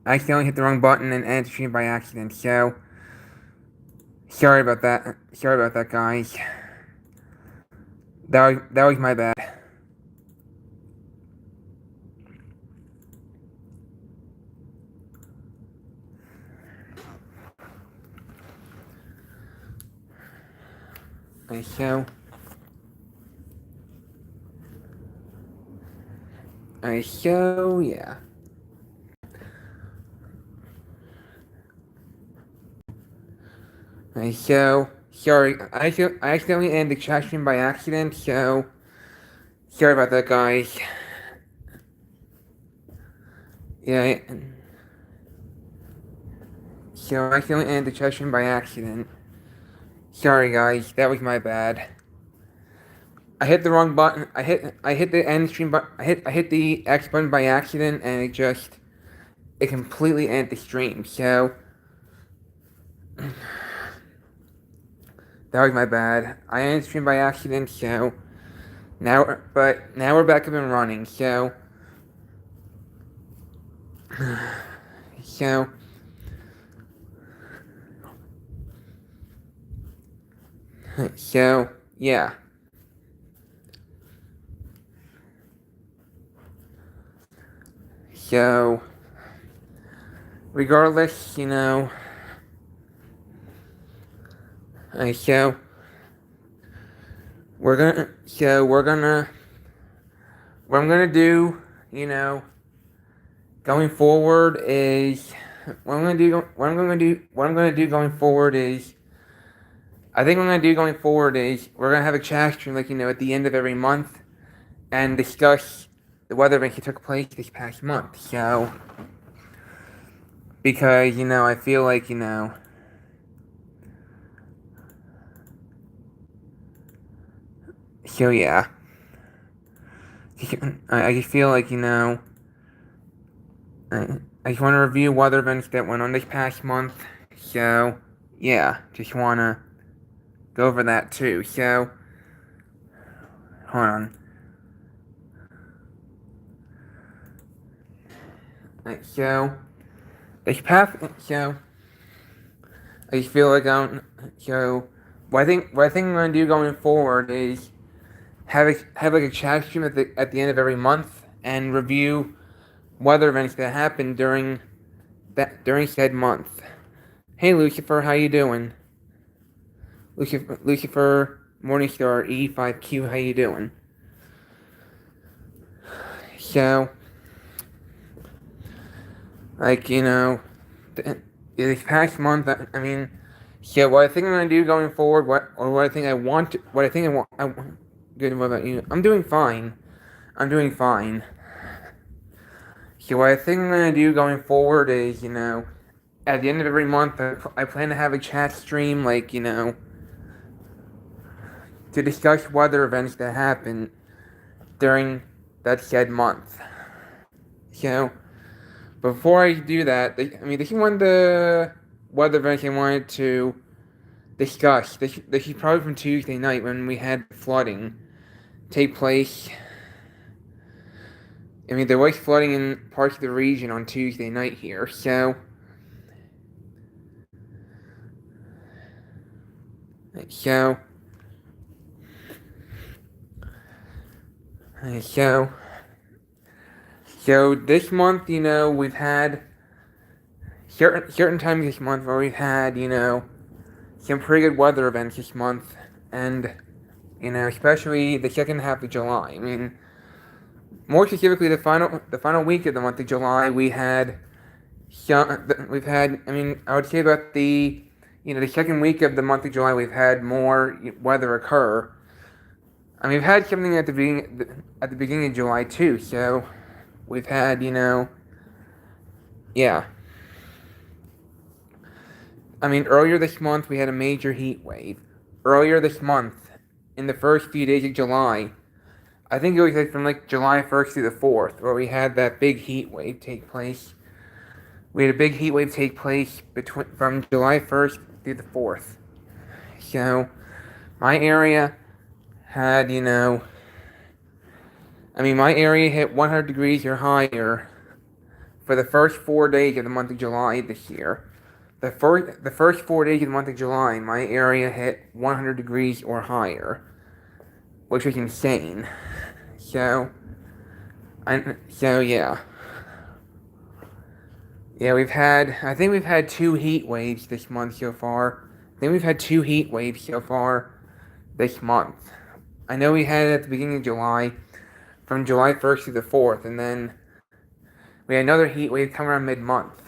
I accidentally hit the wrong button and ended the stream by accident, so sorry about that. Sorry about that, guys. That was my bad. So yeah. So sorry, I accidentally ended the chat stream by accident, so sorry about that, guys. Yeah. So I accidentally ended the chat stream by accident. Sorry, guys, that was my bad. I hit the wrong button. I hit the end stream button. I hit the X button by accident, and it completely ended the stream. So that was my bad. I ended the stream by accident. So now we're back up and running. So yeah. So regardless, so what I'm gonna do, going forward is what I'm gonna do going forward is I think what I'm gonna do going forward is we're gonna have a chat stream at the end of every month and discuss the weather events that took place this past month. So because I feel like so yeah. I just feel like I just want to review weather events that went on this past month. So yeah, just wanna go over that too. So hold on. So this past I just feel like what I think I'm gonna do going forward is have like a chat stream at the end of every month and review weather events that happened during said month. Hey Lucifer, how you doing? Lucifer Morningstar E5Q, how you doing? So this past month, I mean, so what I think I'm gonna do going forward, what I think I want, good. What about you? I'm doing fine. So what I think I'm gonna do going forward is, at the end of every month, I plan to have a chat stream, to discuss weather events that happen during that said month. So before I do that, this is one of the weather events I wanted to discuss. This is probably from Tuesday night when we had flooding take place. There was flooding in parts of the region on Tuesday night here, so this month, we've had certain times this month where we've had, some pretty good weather events this month, and especially the second half of July. I mean, more specifically, the final week of the month of July, we've had. I would say about the second week of the month of July, we've had more weather occur. I mean, we've had something at the beginning of July too. So we've had, yeah. I mean, earlier this month we had a major heat wave. Earlier this month, in the first few days of July, I think it was from July 1st through the 4th, where we had that big heat wave take place. We had a big heat wave take place from July 1st through the 4th. So my area had, my area hit 100 degrees or higher for the first 4 days of the month of July this year. The first 4 days of the month of July, my area hit 100 degrees or higher, which was insane. So, yeah. Yeah, I think we've had 2 heat waves this month so far. I think we've had 2 heat waves so far this month. I know we had it at the beginning of July, from July 1st to the 4th, and then we had another heat wave come around mid-month.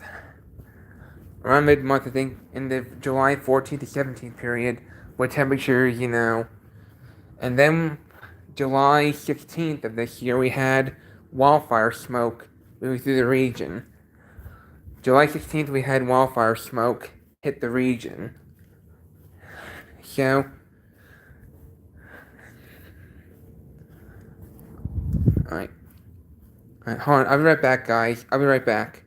Around mid-month, I think, in the July 14th to 17th period, with temperatures, and then July 16th of this year, we had wildfire smoke moving through the region. July 16th, we had wildfire smoke hit the region. So, alright. Alright, hold on. I'll be right back, guys. I'll be right back.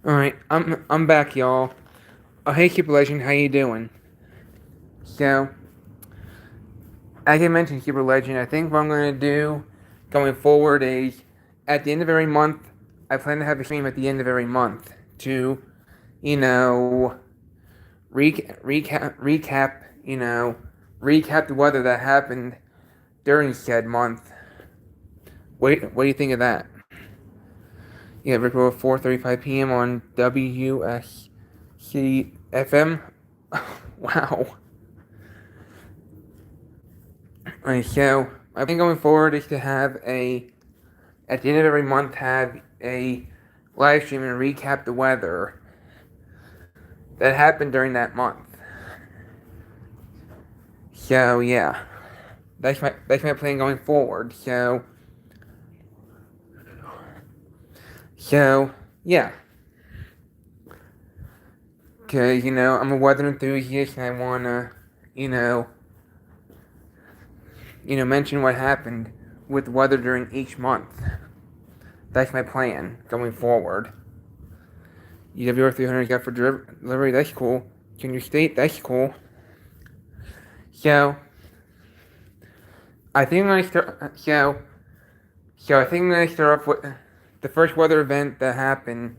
Alright, I'm back, y'all. Oh, hey, Keeper Legend, how you doing? So, as I mentioned, Keeper Legend, I think what I'm going to do going forward is, at the end of every month, I plan to have a stream at the end of every month to, recap the weather that happened during said month. What do you think of that? Yeah, Rickroll 4:35 p.m. on WSC FM. Wow. Alright, so I think going forward is to have at the end of every month, have a live stream and recap the weather that happened during that month. So yeah, that's my plan going forward. So yeah, because I'm a weather enthusiast and I wanna mention what happened with weather during each month. That's my plan going forward. EWR 300 got for delivery. That's cool. Junior State. That's cool. So I think I'm gonna start. I think I'm gonna start off with the first weather event that happened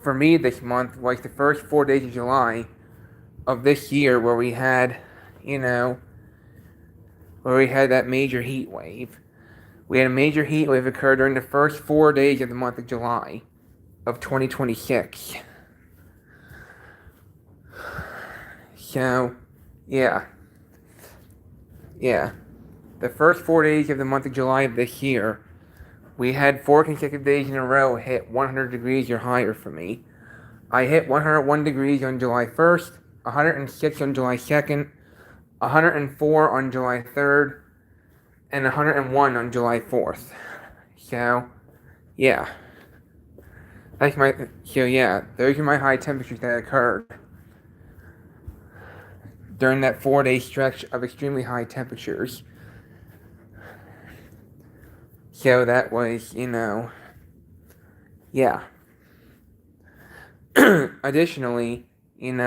for me this month was the first 4 days of July of this year, where we had, that major heat wave. We had a major heat wave occur during the first 4 days of the month of July of 2026. So, yeah. The first 4 days of the month of July of this year, we had 4 consecutive days in a row hit 100 degrees or higher for me. I hit 101 degrees on July 1st, 106 on July 2nd, 104 on July 3rd, and 101 on July 4th. So, yeah. Those are my high temperatures that occurred during that 4-day stretch of extremely high temperatures. So that was, yeah. Additionally, and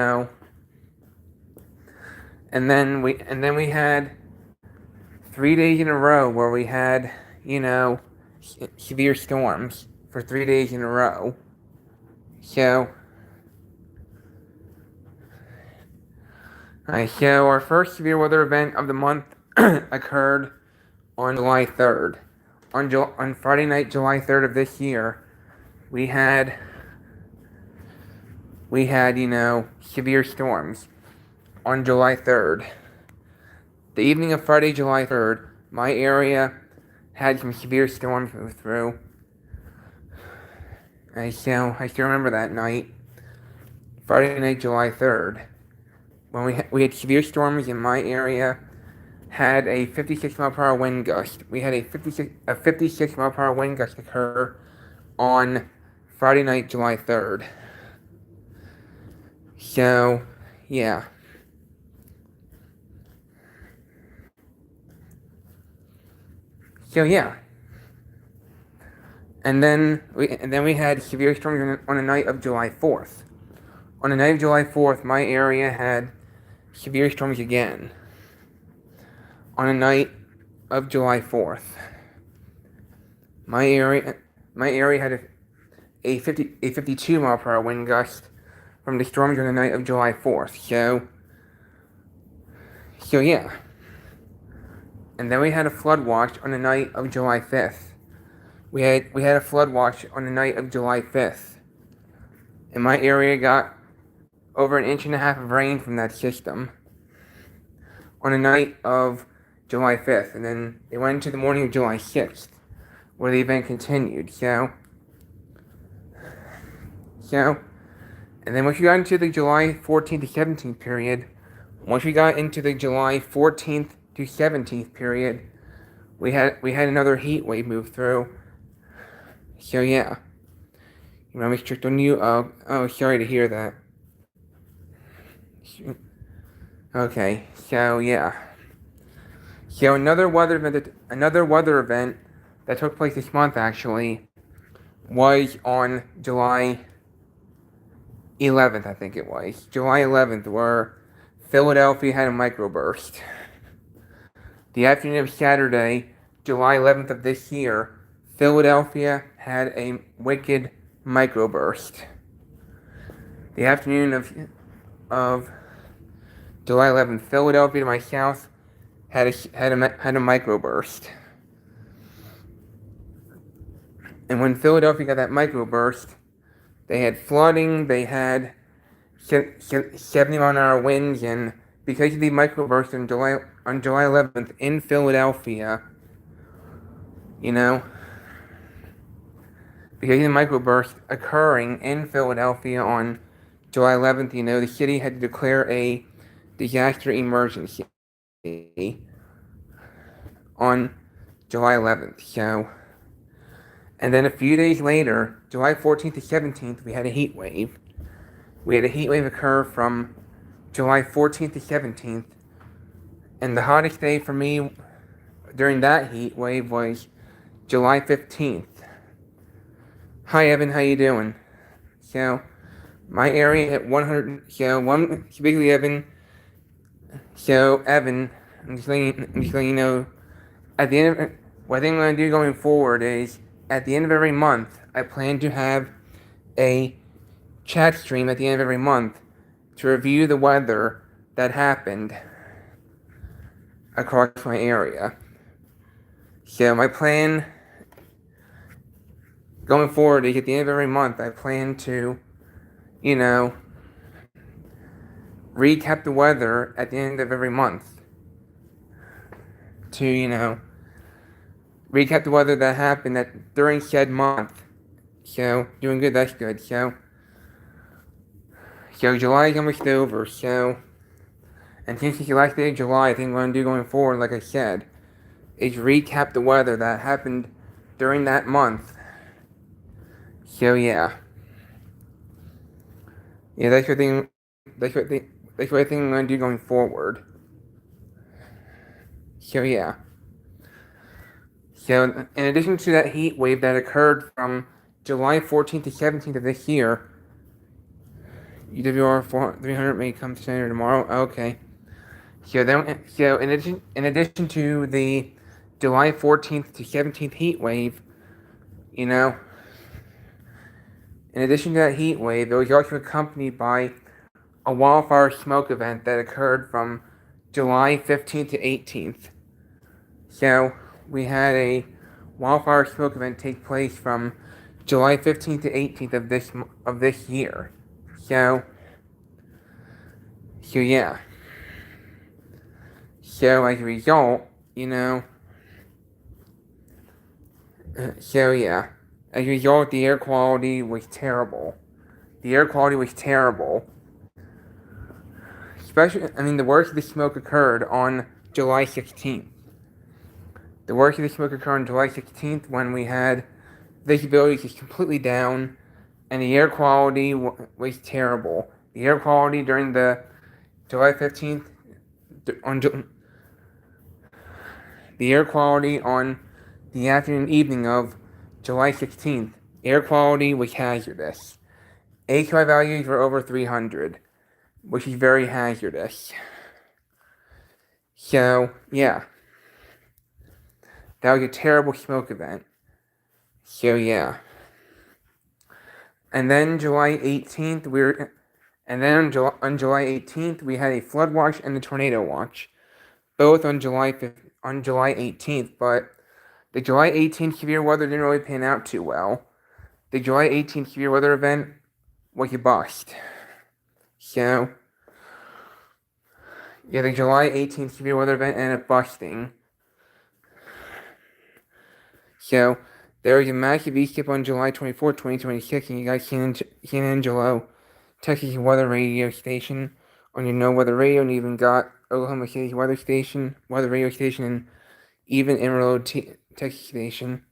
then we had 3 days in a row where we had, severe storms for 3 days in a row. So Alright, so our first severe weather event of the month occurred on July 3rd. On Friday night, July 3rd of this year, we had, severe storms on July 3rd. The evening of Friday, July 3rd, my area had some severe storms move through. I still remember that night, Friday night, July 3rd, when we had severe storms in my area. Had a 56 mile per hour wind gust. We had a 56 mile per hour wind gust occur on Friday night, July 3rd. So, yeah. And then we had severe storms on the night of July 4th. On the night of July 4th, my area had severe storms again. On the night of July 4th, my area had a 52 mile per hour wind gust from the storms on the night of July 4th. So yeah. And then we had a flood watch on the night of July 5th. We had a flood watch on the night of July 5th. And my area got over 1.5 inches of rain from that system on the night of July 5th, and then it went into the morning of July 6th, where the event continued. And then once we got into the July 14th to 17th period, we had another heat wave move through. So yeah, you want me to check on you? Oh, sorry to hear that. Okay, so yeah. So another weather event that took place this month actually was on July 11th, I think it was. July 11th, where Philadelphia had a microburst. The afternoon of Saturday, July 11th of this year, Philadelphia had a wicked microburst. The afternoon of July 11th, Philadelphia to my south had a microburst. And when Philadelphia got that microburst, they had flooding, they had 70 mile an hour winds, and because of the microburst on July 11th in Philadelphia, because of the microburst occurring in Philadelphia on July 11th, the city had to declare a disaster emergency on July 11th. And then a few days later, July 14th to 17th, we had a heat wave. We had a heat wave occur from July 14th to 17th, and the hottest day for me during that heat wave was July 15th. Hi Evan, how you doing? So, my area at 100. Basically Evan. So Evan, I'm just letting you know. At the end of what I think I'm gonna do going forward is at the end of every month, I plan to have a chat stream at the end of every month to review the weather that happened across my area. So my plan going forward is at the end of every month, I plan to, recap the weather at the end of every month. To, recap the weather that happened during said month. So, doing good, that's good. So July is almost over, and since it's the last day of July, I think what I'm going to do going forward, like I said, is recap the weather that happened during that month. So yeah. Yeah, that's what I think I'm going to do going forward. So yeah. So in addition to that heat wave that occurred from July 14th to 17th of this year, UWR 300 may come to center tomorrow. Okay. So in addition to the July 14th to 17th heat wave, in addition to that heat wave, it was also accompanied by a wildfire smoke event that occurred from July 15th to 18th. So we had a wildfire smoke event take place from July 15th to 18th of this year. So yeah. So as a result, so yeah. As a result, the air quality was terrible. The air quality was terrible. The worst of the smoke occurred on July 16th. The worst of the smoke occurred on July 16th when we had visibility just completely down, and the air quality was terrible. The air quality during the July 15th, the air quality on the afternoon and evening of July 16th, air quality was hazardous. AQI values were over 300, which is very hazardous. So, yeah. That was a terrible smoke event. So, yeah. And then July 18th, on July 18th, we had a flood watch and a tornado watch, both on July 18th, but the July 18th severe weather didn't really pan out too well. The July 18th severe weather event was a bust. So, yeah, the July 18th severe weather event ended up busting. So, there was a massive e-skip on July 24th, 2026, and you got San Angelo, Texas weather radio station on your no weather radio, and even got Oklahoma City's weather radio station, and even Amarillo, Texas station.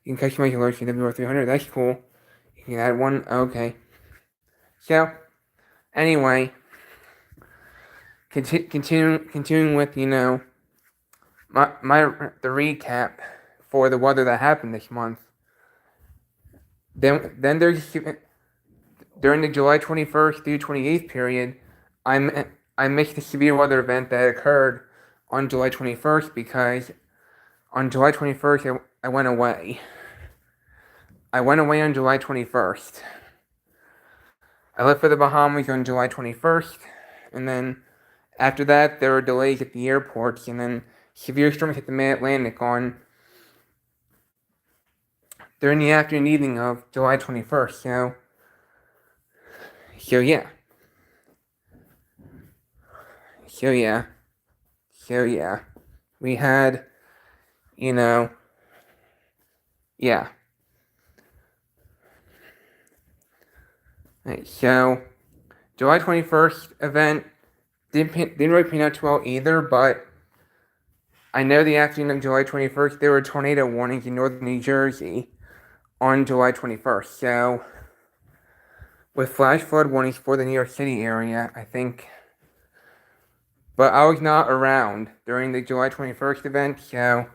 You can customize your alerts to WR300. That's cool. You can add one. Okay. So, anyway, continuing with the recap for the weather that happened this month. Then there's during the July 21st through 28th period, I missed the severe weather event that occurred on July 21st because on July 21st I went away. I went away on July 21st. I left for the Bahamas on July 21st, and then after that there were delays at the airports, and then severe storms hit the Mid-Atlantic during the afternoon and evening of July 21st. So yeah. We had, yeah. Right, so, July 21st event didn't really pan out too well either, but I know the afternoon of July 21st, there were tornado warnings in northern New Jersey on July 21st. So, with flash flood warnings for the New York City area, I think. But I was not around during the July 21st event, so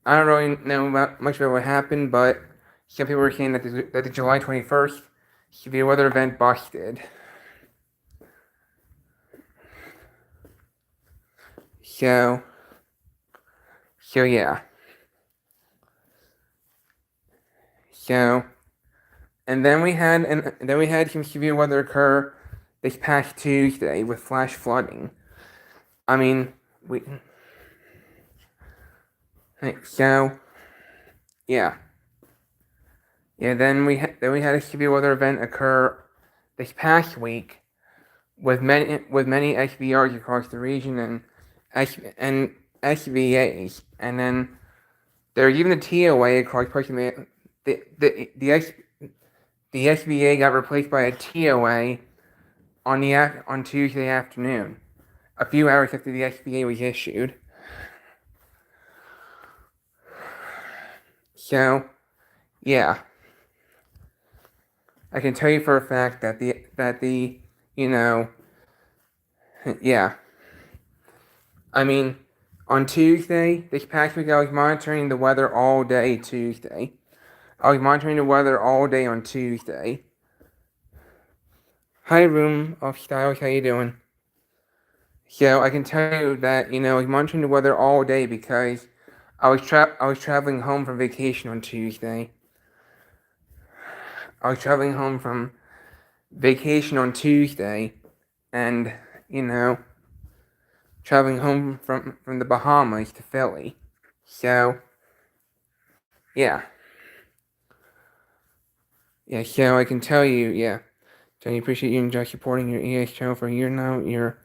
I don't really know much about what happened, but some people were saying that the July 21st severe weather event busted. So yeah. So, and then we had some severe weather occur this past Tuesday with flash flooding. I mean, so yeah. Yeah, then we had a severe weather event occur this past week with many SVRs across the region and SVAs, and then there's even a TOA across parts of the SVA got replaced by a TOA on Tuesday afternoon, a few hours after the SVA was issued. So, yeah. I can tell you for a fact that yeah. I mean, on Tuesday, this past week, I was monitoring the weather all day Tuesday. I was monitoring the weather all day on Tuesday. Hi, Room of Styles, how you doing? So, I can tell you that, I was monitoring the weather all day because I was traveling home from vacation on Tuesday. I was traveling home from vacation on Tuesday, and, traveling home from the Bahamas to Philly. So, yeah. Yeah, so I can tell you, yeah. Johnny, appreciate you and Josh supporting your ES channel for a year now. You're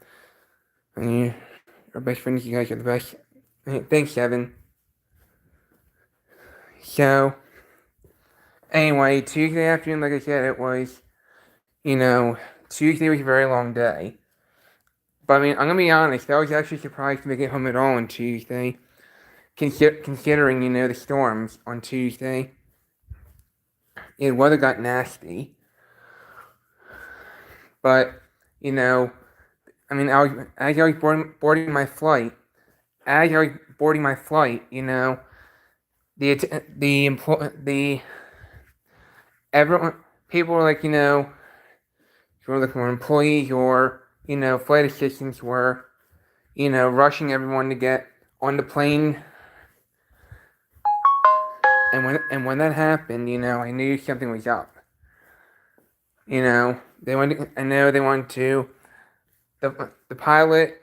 our best friends. You guys are the best. Thanks, Evan. So, anyway, Tuesday afternoon, like I said, it was, Tuesday was a very long day. But I mean, I'm gonna be honest, I was actually surprised to make it home at all on Tuesday, considering, the storms on Tuesday. The weather got nasty. But, I mean, as I was boarding my flight, everyone, people were like, who were looking for employees or, flight assistants were, rushing everyone to get on the plane. And when that happened, I knew something was up. They wanted to, the pilot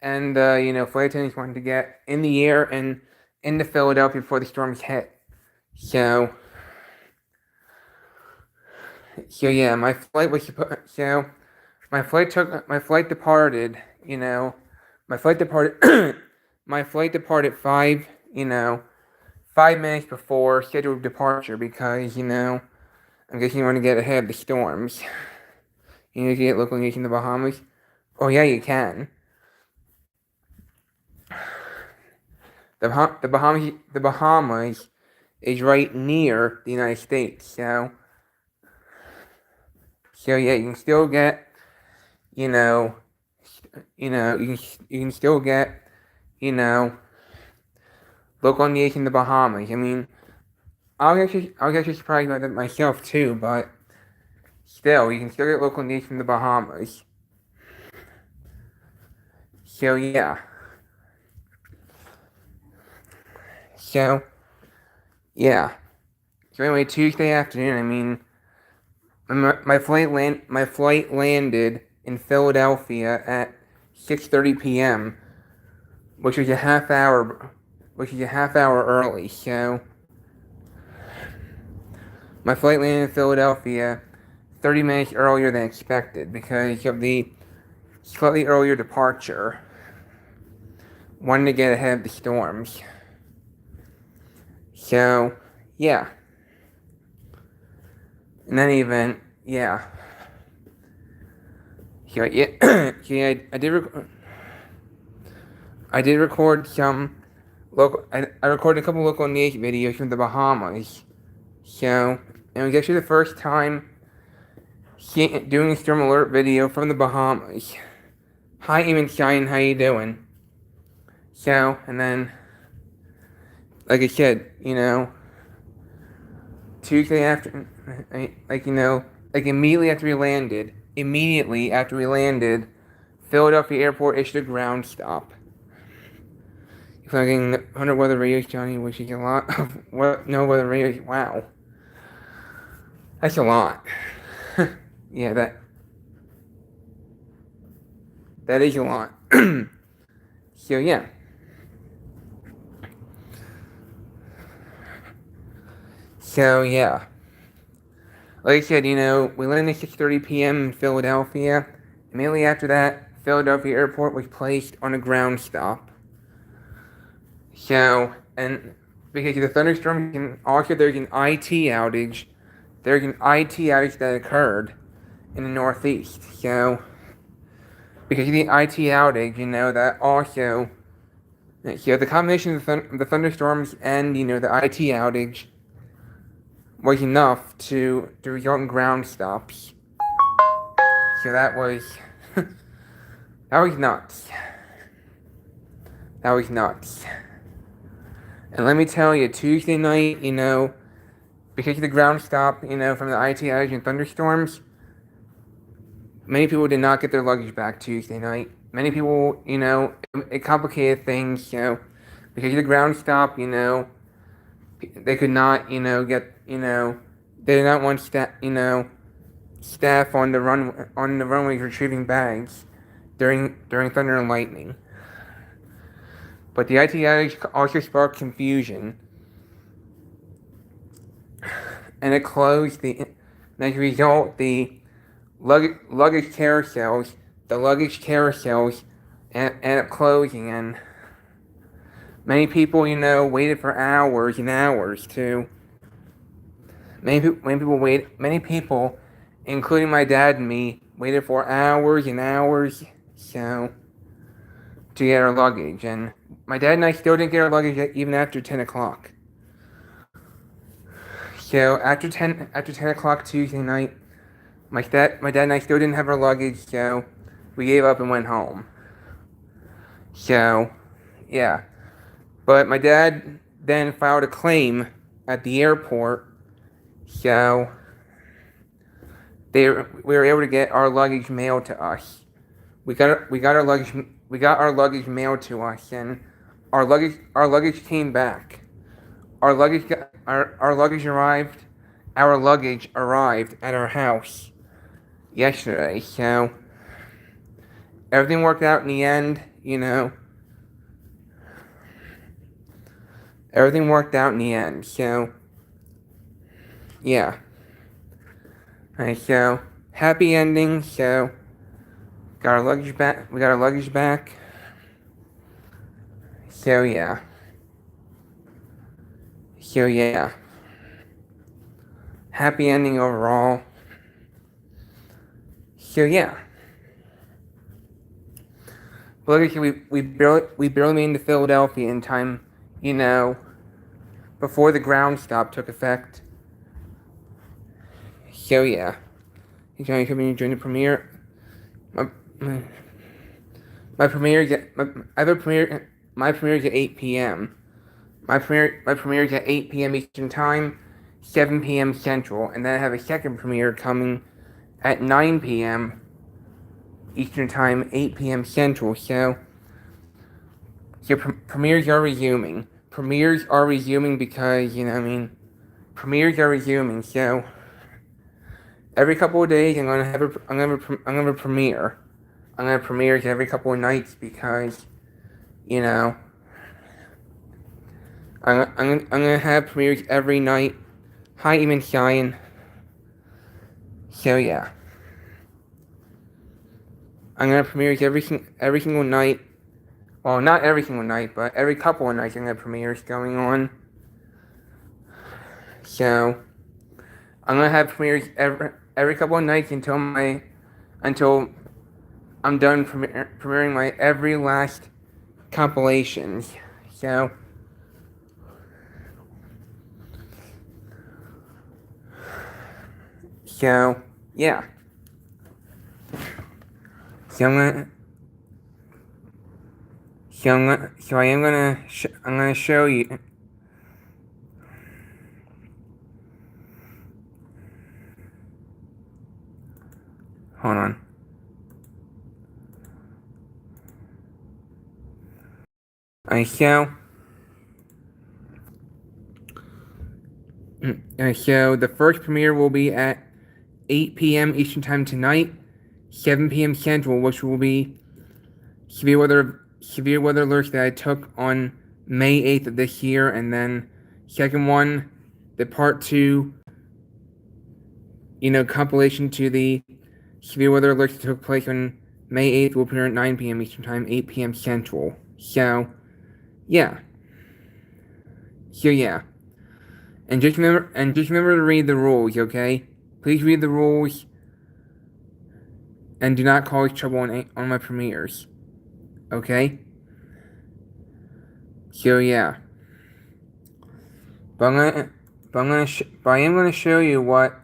and, flight attendants wanted to get in the air and into Philadelphia before the storms hit. So yeah, my flight departed, my flight departed 5 minutes before scheduled departure because, I'm guessing you want to get ahead of the storms. You get local news in the Bahamas? Oh yeah, you can. The Bahamas is right near the United States, so yeah, you can still get, you can still get, local news in the Bahamas. I mean, I was actually surprised about that myself too, but still, you can still get local news from the Bahamas. So yeah. So anyway, Tuesday afternoon, I mean, my flight landed in Philadelphia at 6:30 p.m., which was a half hour early. So my flight landed in Philadelphia 30 minutes earlier than expected because of the slightly earlier departure. Wanted to get ahead of the storms. So, yeah. In any event, yeah. So, yeah, I did record some local. I recorded a couple local news videos from the Bahamas. So, and it was actually the first time doing a storm alert video from the Bahamas. Hi, Eamon Shine, how you doing? So, and then, like I said, Tuesday after, immediately after we landed, Philadelphia Airport issued a ground stop. If I'm getting 100 weather radios, Johnny, which is a lot of weather radios. Wow. That's a lot. Yeah, that is a lot. So, yeah. So, yeah. Like I said, we landed at 6:30 p.m. in Philadelphia. Immediately after that, Philadelphia Airport was placed on a ground stop. So, and because of the thunderstorm, and also there's an IT outage. There's an IT outage that occurred in the Northeast. So, because of the IT outage, that also, so the combination of the thunderstorms and, the IT outage was enough to result in ground stops. So that was nuts. That was nuts. And let me tell you, Tuesday night, because of the ground stop, from the IT outage and thunderstorms, many people did not get their luggage back Tuesday night. Many people, it complicated things, because of the ground stop, they could not, get, they did not want staff on the runways retrieving bags during thunder and lightning. But the IT outage also sparked confusion, and it closed the. And as a result, the luggage carousels ended up closing, and many people, waited for hours and hours to. Many people, including my dad and me, waited for hours and hours, to get our luggage. And my dad and I still didn't get our luggage even after 10 o'clock. So after 10 o'clock Tuesday night, my dad and I still didn't have our luggage, so we gave up and went home. So, yeah. But my dad then filed a claim at the airport, so we were able to get our luggage mailed to us. We got our luggage mailed to us, and our luggage came back. Our luggage arrived at our house yesterday, so everything worked out in the end, Everything worked out in the end, so yeah. Alright, so happy ending, so got our luggage back. We got our luggage back. So yeah. Happy ending overall. So yeah. But like I said, we barely made it to Philadelphia in time, before the ground stop took effect. So yeah. Johnny coming during the premiere. My premiere is at 8 p.m. My premiere is at 8 p.m. Eastern Time, 7 p.m. Central, and then I have a second premiere coming at 9 p.m. Eastern Time, 8 p.m. Central. So premieres are resuming. Premieres are resuming because premieres are resuming. So every couple of days, I'm gonna have a premiere. I'm gonna have premieres every couple of nights because, I'm gonna have premieres every night. Hi, Eamon Shine. So yeah, I'm gonna have premieres every single night. Well, not every single night, but every couple of nights I'm gonna have premieres going on. So I'm gonna have premieres every couple of nights until I'm done premiering my every last compilations. So yeah. I'm gonna show you. Hold on. So the first premiere will be at 8 p.m. Eastern Time tonight, 7 p.m. Central, which will be severe weather alerts that I took on May 8th of this year, and then second one, the part 2, compilation to the severe weather alerts that took place on May 8th will appear at 9 p.m. Eastern Time, 8 p.m. Central. So, yeah. And just remember to read the rules, okay? Please read the rules and do not cause trouble on my premieres. Okay? So yeah. But I am gonna show you what.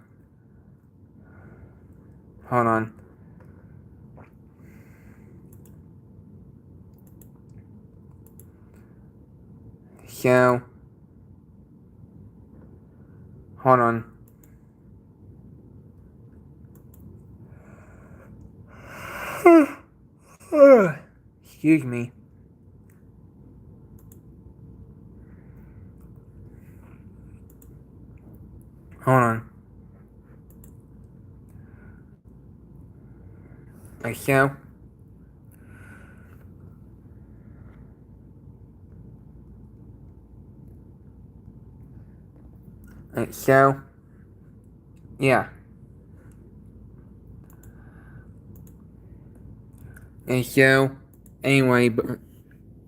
Hold on. So hold on. Excuse me. Hold on. Like so. Like so. Yeah. And so, anyway,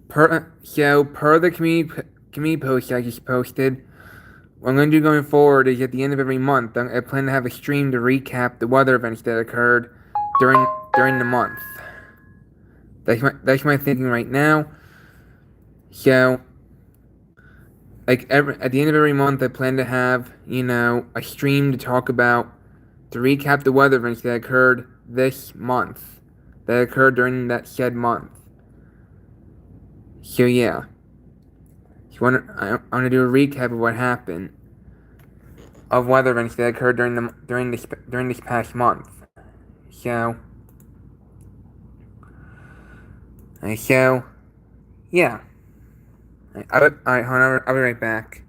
per the community post I just posted, what I'm going to do going forward is at the end of every month, I plan to have a stream to recap the weather events that occurred during the month. That's my thinking right now. So, like at the end of every month, I plan to have a stream to recap the weather events that occurred this month, that occurred during that said month. So yeah, I want to do a recap of what happened of weather events that occurred during this past month. So, yeah. Alright, hold on, I'll be right back.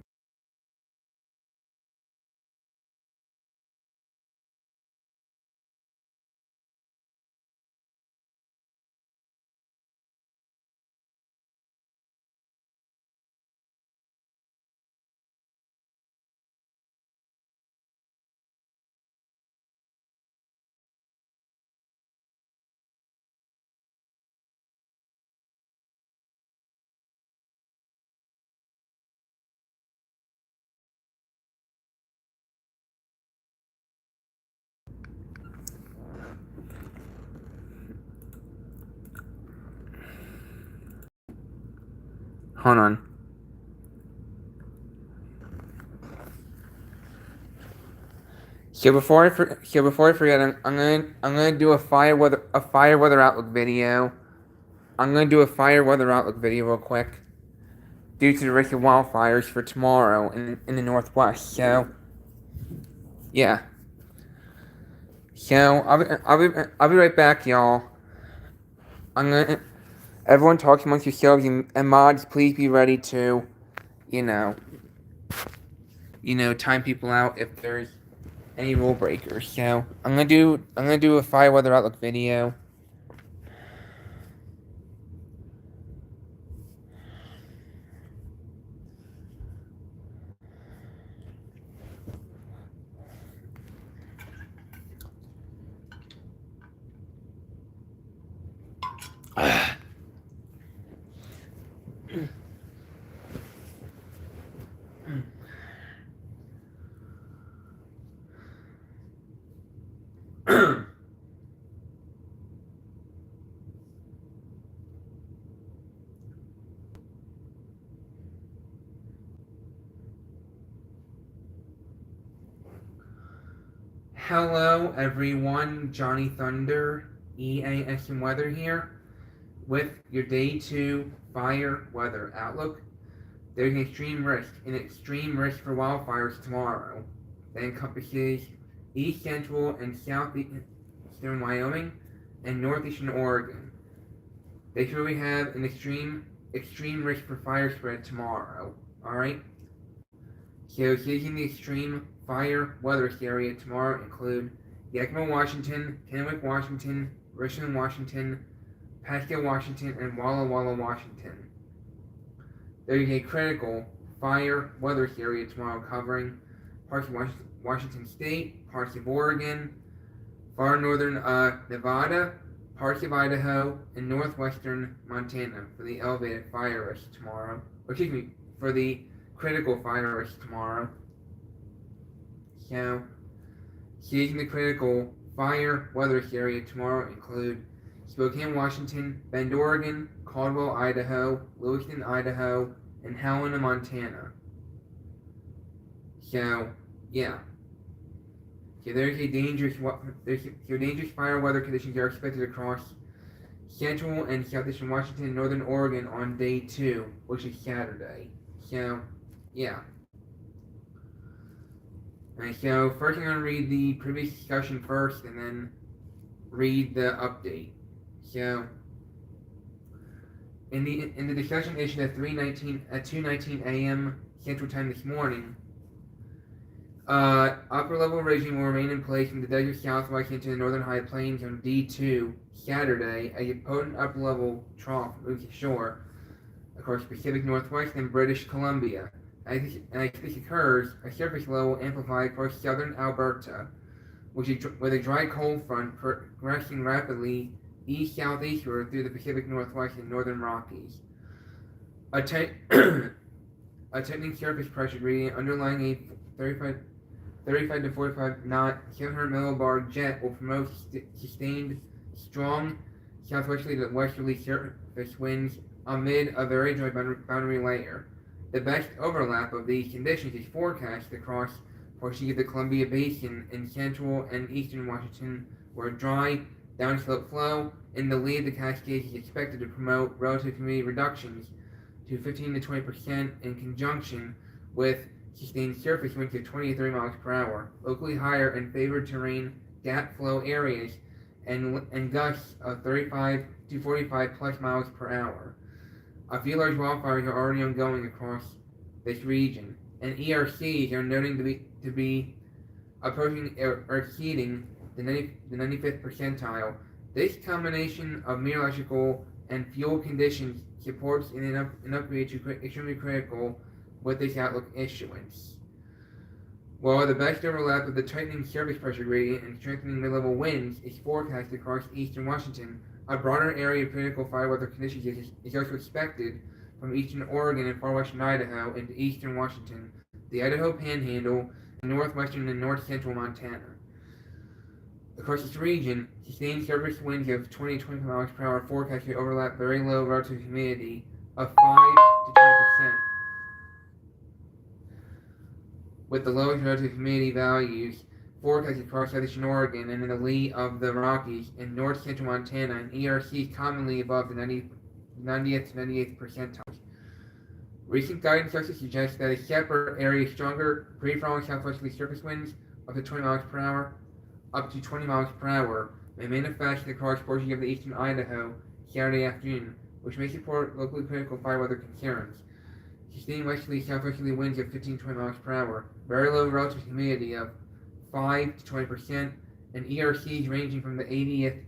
Hold on. So before I forget, I'm gonna do a fire weather outlook video. I'm gonna do a fire weather outlook video real quick, due to the risk of wildfires for tomorrow in the Northwest. So, yeah. So I'll be right back, y'all. Everyone talk amongst yourselves, and mods, please be ready to, you know, time people out if there's any rule breakers. So I'm gonna do a fire weather outlook video. Hello, everyone. Johnny Thunder, EAS&Weather here with your Day 2 Fire Weather Outlook. There's an extreme risk for wildfires tomorrow that encompasses east central and southeastern Wyoming and northeastern Oregon. They truly have an extreme risk for fire spread tomorrow. Alright? So cities in the extreme fire weather area tomorrow include Yakima, Washington, Kennewick, Washington, Richland, Washington, Pasco, Washington, and Walla Walla, Washington. There is a critical fire weather area tomorrow covering parts of Washington State, parts of Oregon, far northern Nevada, parts of Idaho, and northwestern Montana for the elevated fire risk tomorrow. For the critical fire risk tomorrow. So, cities in the critical fire weather area tomorrow include Spokane, Washington, Bend, Oregon, Caldwell, Idaho, Lewiston, Idaho, and Helena, Montana. So, yeah. So there's dangerous fire weather conditions are expected across central and southeastern Washington and northern Oregon on day 2, which is Saturday. So, yeah. Alright, so first I'm going to read the previous discussion first and then read the update. So, in the discussion issued at 2:19 a.m. Central Time this morning, Upper level regime will remain in place from the desert southwest into the northern high plains on D2 Saturday as a potent upper level trough moves ashore across the Pacific Northwest and British Columbia. As this occurs, a surface low will amplify across southern Alberta, with a dry cold front progressing rapidly east-southeastward through the Pacific Northwest and northern Rockies. A tightening surface pressure gradient underlying a 35 to 45 knot 700 millibar jet will promote sustained strong southwesterly to westerly surface winds amid a very dry boundary layer. The best overlap of these conditions is forecast across portions of the Columbia Basin in central and eastern Washington, where dry downslope flow in the lee of the Cascades is expected to promote relative humidity reductions to 15 to 20% in conjunction with sustained surface winds of 20 to 30 miles per hour, locally higher in favored terrain gap flow areas, and gusts of 35 to 45 plus miles per hour. A few large wildfires are already ongoing across this region, and ERCs are noting to be approaching or exceeding the 95th percentile. This combination of meteorological and fuel conditions supports an upgrade to extremely critical with this outlook issuance. While the best overlap of the tightening surface pressure gradient and strengthening mid-level winds is forecast across eastern Washington, a broader area of critical fire weather conditions is also expected from eastern Oregon and far western Idaho into eastern Washington, the Idaho Panhandle, and northwestern and north-central Montana. Across this region, sustained surface winds of 20 to 25 miles per hour forecast to overlap very low relative humidity of 5 to 20%, with the lowest relative humidity values forecasted across southeastern Oregon and in the lee of the Rockies in north-central Montana, and ERCs commonly above the 90th to 98th percentiles. Recent guidance also suggests that a separate area of stronger pre-falling southwesterly surface winds up to 20 miles per hour may manifest across portions of the eastern Idaho Saturday afternoon, which may support locally critical fire weather concerns. Sustained westerly southwesterly winds of 15 to 20 miles per hour, very low relative humidity of 5 to 20%, and ERCs ranging from the 80th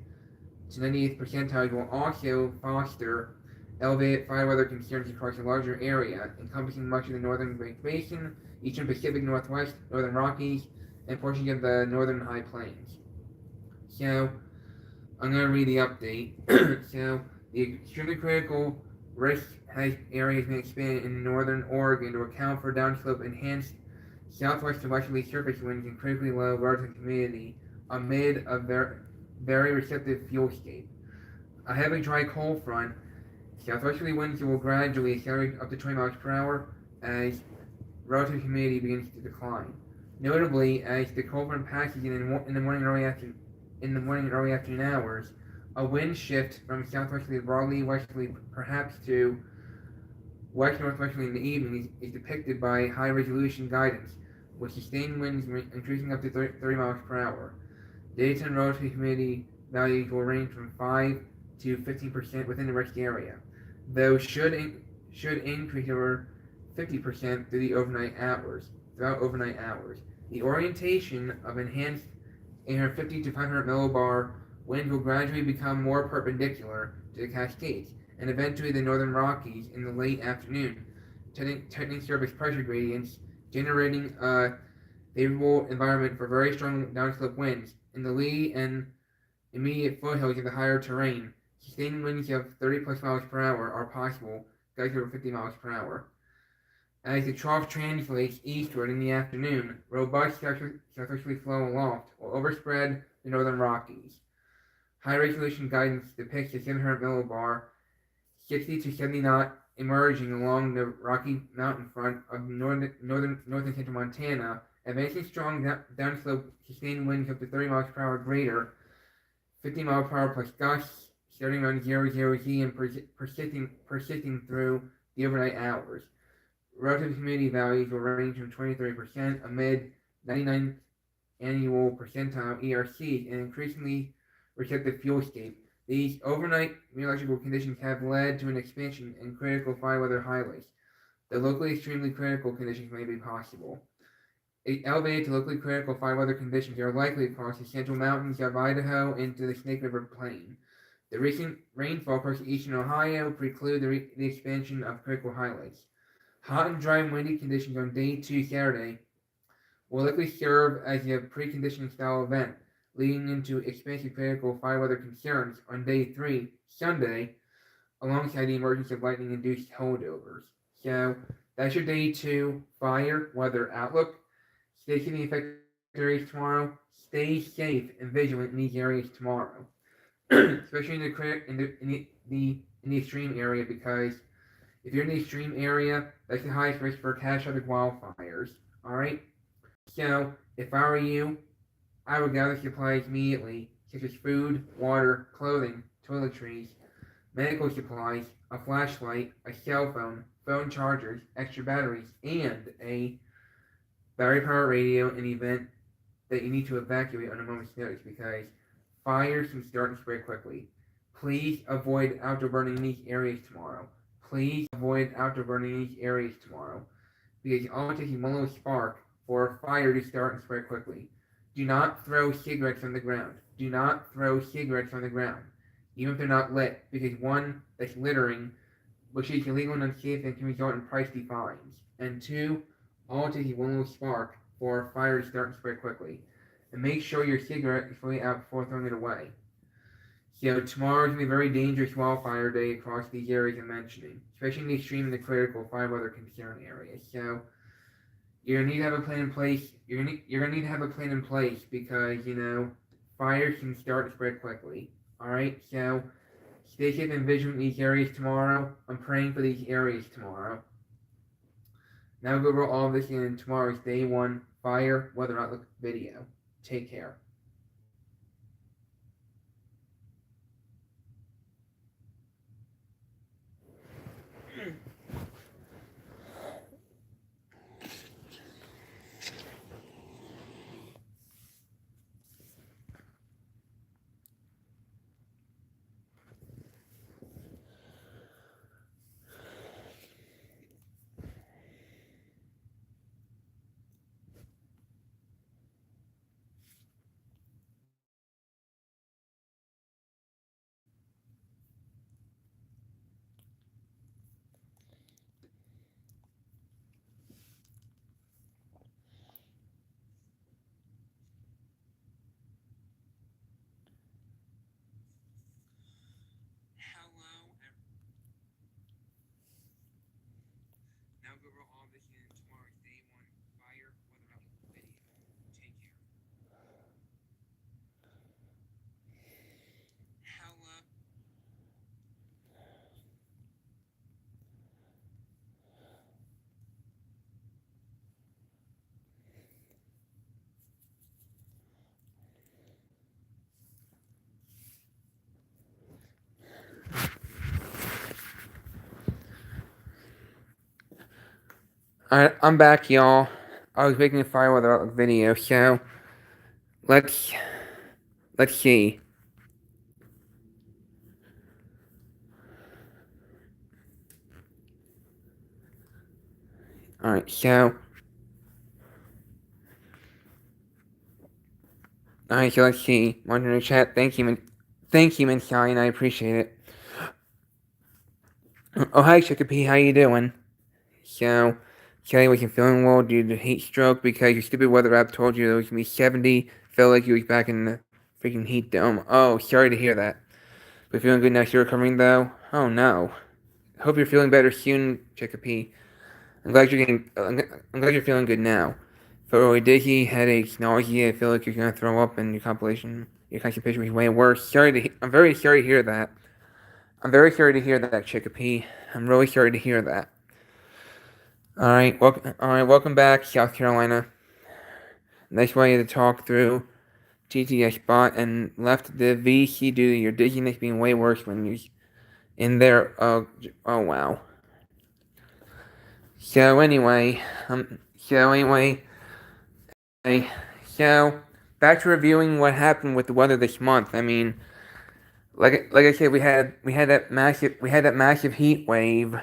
to 98th percentiles will also foster elevated fire weather concerns across a larger area, encompassing much of the northern Great Basin, eastern Pacific Northwest, northern Rockies, and portions of the northern High Plains. So, I'm going to read the update. So, the extremely critical risk areas may expand in northern Oregon to account for downslope enhanced southwest to westerly surface winds and critically low relative humidity amid a very receptive fuelscape. A heavy dry cold front, southwesterly winds will gradually accelerate up to 20 miles per hour as relative humidity begins to decline. Notably, as the cold front passes in the morning and early afternoon hours, a wind shift from southwesterly to broadly westerly, perhaps to west-northwesterly in the evening, is depicted by high-resolution guidance, with sustained winds increasing up to 30 miles per hour. Daytime relative humidity values will range from 5 to 15% within the risk area, though should increase over 50% throughout overnight hours. The orientation of enhanced 850 to 500 millibar winds will gradually become more perpendicular to the Cascades, and eventually the northern Rockies in the late afternoon, tightening surface pressure gradients, generating a favorable environment for very strong downslope winds in the lee and immediate foothills of the higher terrain. Sustained winds of 30 plus miles per hour are possible, gusts over 50 miles per hour. As the trough translates eastward in the afternoon, robust southwesterly flow aloft will overspread the northern Rockies. High-resolution guidance depicts a 700 millibar, 60 to 70 knot emerging along the Rocky Mountain front of north and central Montana, advancing strong downslope sustained winds up to 30 miles per hour greater, 50 mile per hour plus gusts starting around 00Z and persisting through the overnight hours. Relative humidity values will range from 20 to 30% amid 99 annual percentile ERCs and increasingly receptive fuelscape. These overnight meteorological conditions have led to an expansion in critical fire weather highways. The locally extremely critical conditions may be possible. elevated to locally critical fire weather conditions are likely across the central mountains of Idaho into the Snake River Plain. The recent rainfall across eastern Ohio preclude the expansion of critical highlights. Hot and dry and windy conditions on day 2 Saturday will likely serve as a preconditioning style event, leading into expansive critical fire weather concerns on day 3 Sunday, alongside the emergence of lightning-induced holdovers. So that's your day 2 fire weather outlook. Stay safe in the affected areas tomorrow. Stay safe and vigilant in these areas tomorrow, especially in the extreme area, because if you're in the extreme area, that's the highest risk for catastrophic wildfires. All right. So if I were you, I would gather supplies immediately, such as food, water, clothing, toiletries, medical supplies, a flashlight, a cell phone, phone chargers, extra batteries, and a battery-powered radio in the event that you need to evacuate on a moment's notice, because fires can start and spread quickly. Please avoid outdoor burning in these areas tomorrow. Please avoid outdoor burning in these areas tomorrow, because all it takes is one little spark for a fire to start and spread quickly. Do not throw cigarettes on the ground. Do not throw cigarettes on the ground, even if they're not lit, because one, that's littering, which is illegal and unsafe and can result in pricey fines. And two, all it takes is one little spark for a fire to start and spread quickly. And make sure your cigarette is fully out before throwing it away. So tomorrow is going to be a very dangerous wildfire day across these areas I'm mentioning, especially in the extreme and the critical fire weather concern areas. So you're gonna need to have a plan in place. You're gonna need to have a plan in place, because fires can start to spread quickly. All right, so stay safe and vigilant in these areas tomorrow. I'm praying for these areas tomorrow. Now we'll go over all of this in tomorrow's day 1 fire weather outlook video. Take care. Now go over all this in tomorrow's day 1 fire weather outlook video. Take care. Hello. Alright, I'm back, y'all. I was making a fire weather outlook video, so let's see. Alright, so let's see. Wonder in the chat. Thank you, Mansai, and I appreciate it. Oh, hi, Chicopee. How you doing? So, Kelly wasn't feeling well due to heat stroke because your stupid weather app told you it was gonna be 70. Felt like you was back in the freaking heat dome. Oh, sorry to hear that. But feeling good now. You're recovering though. Oh no. Hope you're feeling better soon, Chicopee. I'm glad you're feeling good now. Felt really dizzy, headaches, nausea. I feel like you're gonna throw up, and your constipation was way worse. I'm very sorry to hear that. I'm very sorry to hear that, Chicopee. I'm really sorry to hear that. All right, welcome back, South Carolina. Nice way to talk through TTS spot and left the VC due to your dizziness being way worse when you're in there. Oh wow. So anyway, back to reviewing what happened with the weather this month. I mean, like I said, we had that massive heat wave.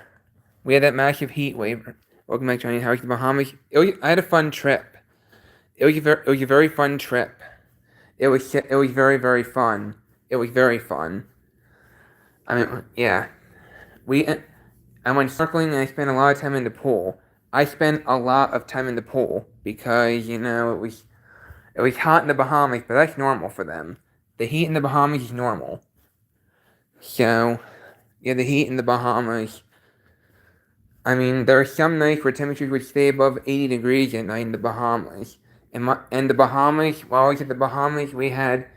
Welcome back, Johnny. How's the Bahamas? I had a fun trip. it was a very fun trip. It was very, very fun. It was very fun. I mean, yeah. We I went snorkeling and I spent a lot of time in the pool. I spent a lot of time in the pool because it was hot in the Bahamas, but that's normal for them. The heat in the Bahamas is normal. So, yeah, the heat in the Bahamas. I mean, there are some nights where temperatures would stay above 80 degrees at night in the Bahamas. And the Bahamas, while I was at the Bahamas, we had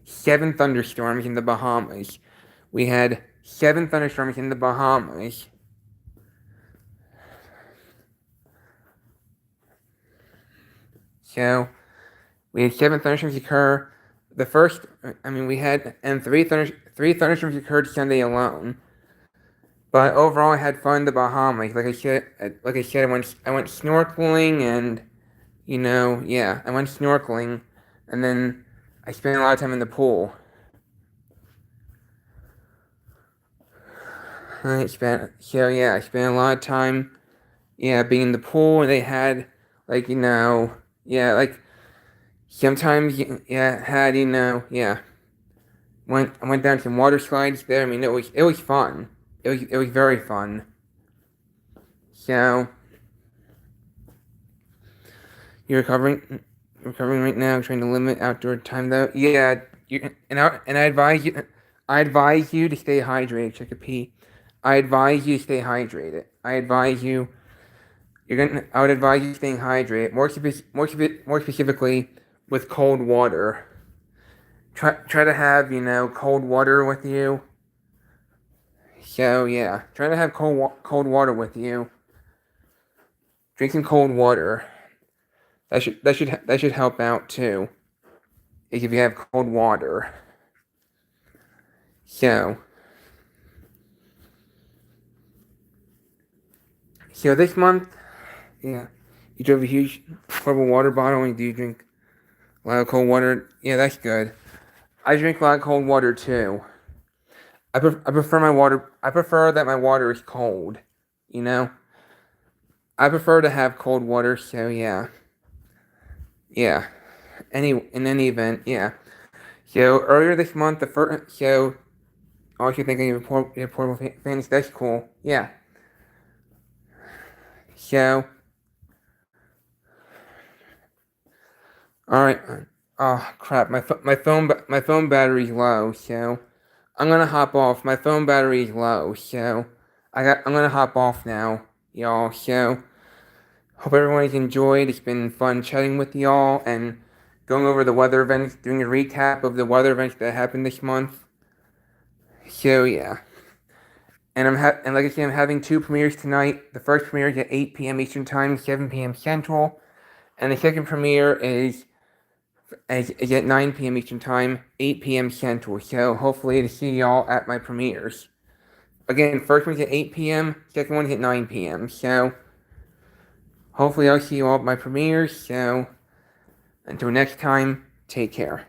7 thunderstorms in the Bahamas. We had 7 thunderstorms in the Bahamas. So, we had 7 thunderstorms occur. The first, I mean, we had, and three thunderstorms occurred Sunday alone. But overall, I had fun in the Bahamas. Like I said, I went snorkeling, and I went snorkeling, and then I spent a lot of time in the pool. I spent a lot of time, being in the pool. And they had, sometimes, had, I went down some water slides there. I mean, it was fun. It was very fun. So, you're recovering right now, trying to limit outdoor time though. Yeah, I advise you to stay hydrated. Check a pee. I advise you to stay hydrated. I would advise you staying hydrated. More specifically, with cold water. Try to have cold water with you. So yeah, try to have cold water with you. Drinking cold water. That should help out too. If you have cold water. So this month, you drove a huge portable water bottle and do you drink a lot of cold water? Yeah, that's good. I drink a lot of cold water too. I prefer my water. I prefer that my water is cold. I prefer to have cold water. So yeah. In any event, yeah. So earlier this month, also thinking of portable fans. That's cool. Yeah. So, all right. Oh crap! My phone battery's low. So I'm gonna hop off. My phone battery is low. So I'm gonna hop off now, y'all. So hope everyone's enjoyed. It's been fun chatting with y'all and going over the weather events, doing a recap of the weather events that happened this month. So yeah. And like I said, I'm having 2 premieres tonight. The first premiere is at 8 p.m. Eastern Time, 7 p.m. Central, and the second premiere is at 9 p.m. Eastern Time, 8 p.m. Central. So hopefully to see y'all at my premieres. Again, first one's at 8 p.m., second one's at 9 p.m. So hopefully I'll see you all at my premieres. So until next time, take care.